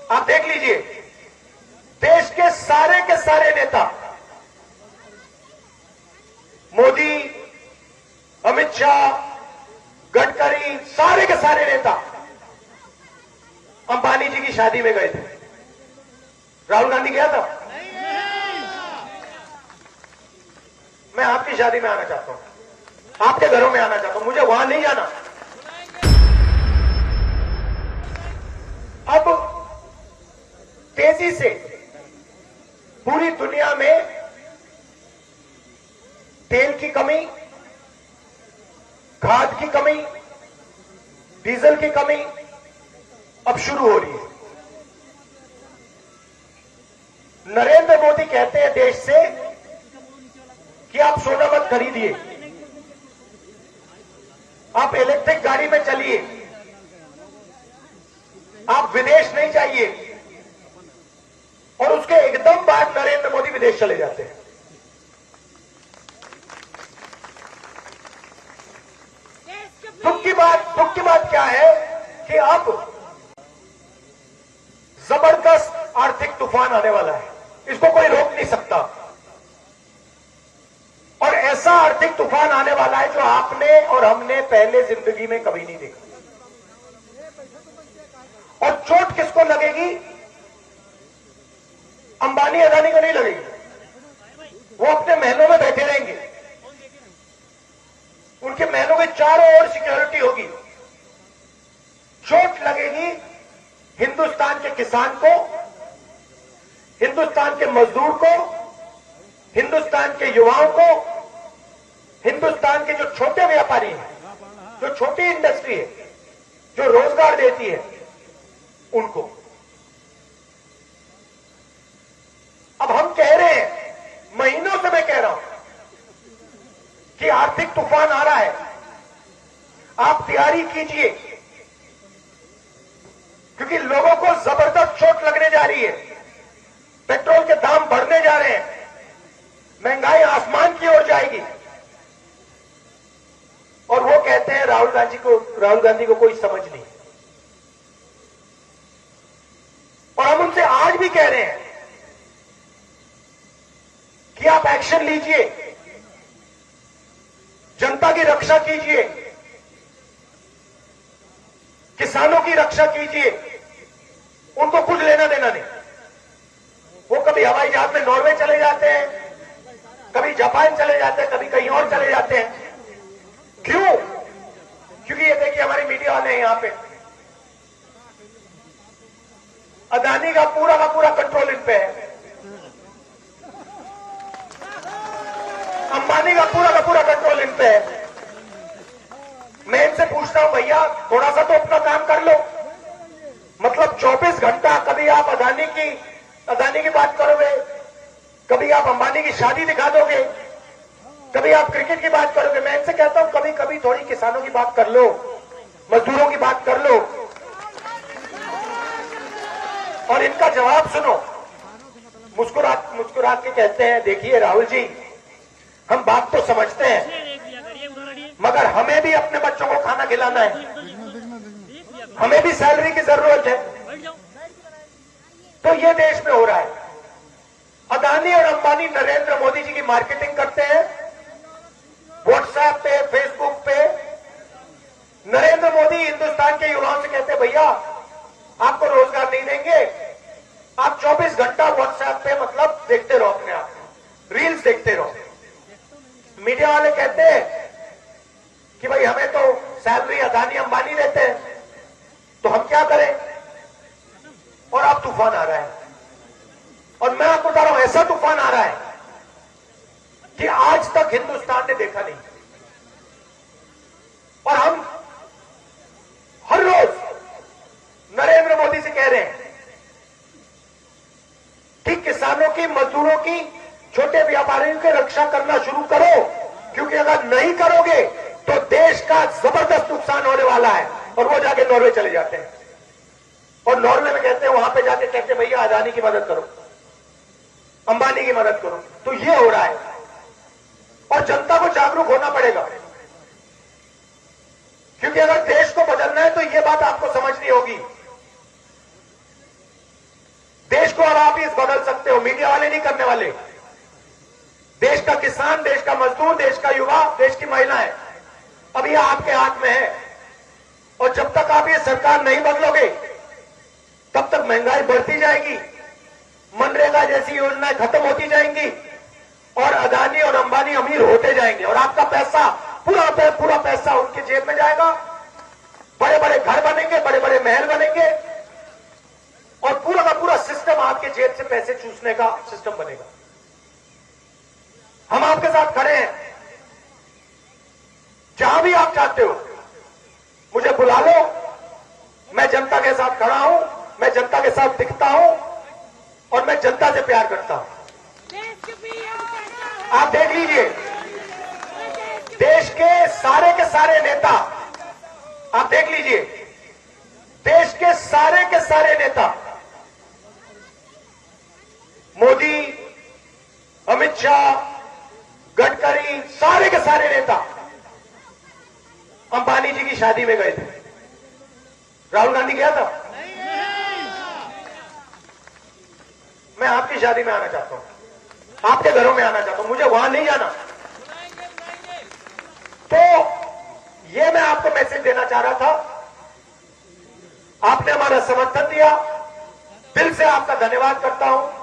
आप देख लीजिए, देश के सारे नेता, मोदी, अमित शाह, गडकरी, सारे के सारे नेता अंबानी जी की शादी में गए थे। राहुल गांधी गया था? मैं आपकी शादी में आना चाहता हूं, आपके घरों में आना चाहता हूं, मुझे वहां नहीं जाना। अब तेजी से पूरी दुनिया में तेल की कमी, खाद की कमी, डीजल की कमी अब शुरू हो रही है। नरेंद्र मोदी कहते हैं देश से कि आप सोना मत खरीदिए, आप इलेक्ट्रिक गाड़ी में चलिए, आप विदेश नहीं चाहिए, और उसके एकदम बाद नरेंद्र मोदी विदेश चले जाते हैं। दुख की बात क्या है कि अब जबरदस्त आर्थिक तूफान आने वाला है, इसको कोई रोक नहीं सकता। और ऐसा आर्थिक तूफान आने वाला है जो आपने और हमने पहले जिंदगी में कभी नहीं देखा। और चोट किसको लगेगी? अंबानी अदानी को नहीं लगेगी, वो अपने महलों में बैठे रहेंगे, उनके महलों के चारों ओर सिक्योरिटी होगी। चोट लगेगी हिंदुस्तान के किसान को, हिंदुस्तान के मजदूर को, हिंदुस्तान के युवाओं को, हिंदुस्तान के जो छोटे व्यापारी हैं, जो छोटी इंडस्ट्री है, जो रोजगार देती है, उनको। अब हम कह रहे हैं, महीनों से मैं कह रहा हूं कि आर्थिक तूफान आ रहा है, आप तैयारी कीजिए, क्योंकि लोगों को जबरदस्त चोट लगने जा रही है। पेट्रोल के दाम बढ़ने जा रहे हैं, महंगाई आसमान की ओर जाएगी। और वो कहते हैं राहुल गांधी को कोई समझ नहीं। और हम उनसे आज भी कह रहे हैं कि आप एक्शन लीजिए, जनता की रक्षा कीजिए, किसानों की रक्षा कीजिए। उनको कुछ लेना देना नहीं। वो कभी हवाई जहाज में नॉर्वे चले जाते हैं, कभी जापान चले जाते हैं, कभी कहीं और चले जाते हैं। क्यों? क्योंकि ये देखिए हमारे मीडिया वाले हैं यहां पे, अदानी का पूरा कंट्रोल इन पे है, अंबानी का पूरा कंट्रोल इन पे है। मैं इनसे पूछता हूं, भैया थोड़ा सा तो अपना काम कर लो। मतलब 24 घंटा कभी आप अदानी की बात करोगे, कभी आप अंबानी की शादी दिखा दोगे, कभी आप क्रिकेट की बात करोगे। मैं इनसे कहता हूं कभी कभी थोड़ी किसानों की बात कर लो, मजदूरों की बात कर लो। और इनका जवाब सुनो, मुस्कुरात के कहते हैं, देखिए राहुल जी, हम बात तो समझते हैं, मगर हमें भी अपने बच्चों को खाना खिलाना है, हमें भी सैलरी की जरूरत है। तो ये देश में हो रहा है। अदानी और अंबानी नरेंद्र मोदी जी की मार्केटिंग करते हैं व्हाट्सएप पे, फेसबुक पे। नरेंद्र मोदी हिंदुस्तान के युवाओं से कहते हैं, भैया आपको रोजगार नहीं देंगे, आप 24 घंटा व्हाट्सएप पे मतलब देखते रहो, अपने आप रील्स देखते रहो। मीडिया वाले कहते हैं कि भाई हमें तो सैलरी अदानी अंबानी देते हैं, तो हम क्या करें? और अब तूफान आ रहा है, और मैं आपको बता रहा हूं ऐसा तूफान आ रहा है कि आज तक हिंदुस्तान ने देखा नहीं। और हम हर रोज नरेंद्र मोदी से कह रहे हैं कि किसानों की, मजदूरों की, छोटे व्यापारियों की रक्षा करना शुरू करो, क्योंकि अगर नहीं करोगे तो देश का जबरदस्त नुकसान होने वाला है। और वो जाके नॉर्वे चले जाते हैं, और नॉर्वे में कहते हैं, वहां पे जाके कहते हैं, भैया अदानी की मदद करो, अंबानी की मदद करो। तो ये हो रहा है, और जनता को जागरूक होना पड़ेगा, क्योंकि अगर देश को बदलना है तो ये बात आपको समझनी होगी ऑफिस बदल सकते हो, मीडिया वाले नहीं करने वाले। देश का किसान, देश का मजदूर, देश का युवा, देश की महिलाएं, अब ये आपके हाथ में है। और जब तक आप ये सरकार नहीं बदलोगे तब तक महंगाई बढ़ती जाएगी, मनरेगा जैसी योजनाएं खत्म होती जाएंगी और अदानी और अंबानी अमीर होते जाएंगे और आपका पैसा पूरा पैसा उनकी जेब में जाएगा। बड़े बड़े घर बनेंगे, बड़े बड़े महल बनेंगे और पूरा का पूरा सिस्टम आपके जेब से पैसे चूसने का सिस्टम बनेगा। हम आपके साथ खड़े हैं, जहां भी आप चाहते हो मुझे बुला लो, मैं जनता के साथ खड़ा हूं, मैं जनता के साथ दिखता हूं और मैं जनता से प्यार करता हूं। आप देख लीजिए, देश के सारे नेता, आप देख लीजिए, देश के सारे नेता, मोदी, अमित शाह, गडकरी, सारे के सारे नेता अंबानी जी की शादी में गए थे। राहुल गांधी गया था? मैं आपकी शादी में आना चाहता हूं, आपके घरों में आना चाहता हूं, मुझे वहां नहीं जाना। तो ये मैं आपको मैसेज देना चाह रहा था। आपने हमारा समर्थन दिया, दिल से आपका धन्यवाद करता हूं।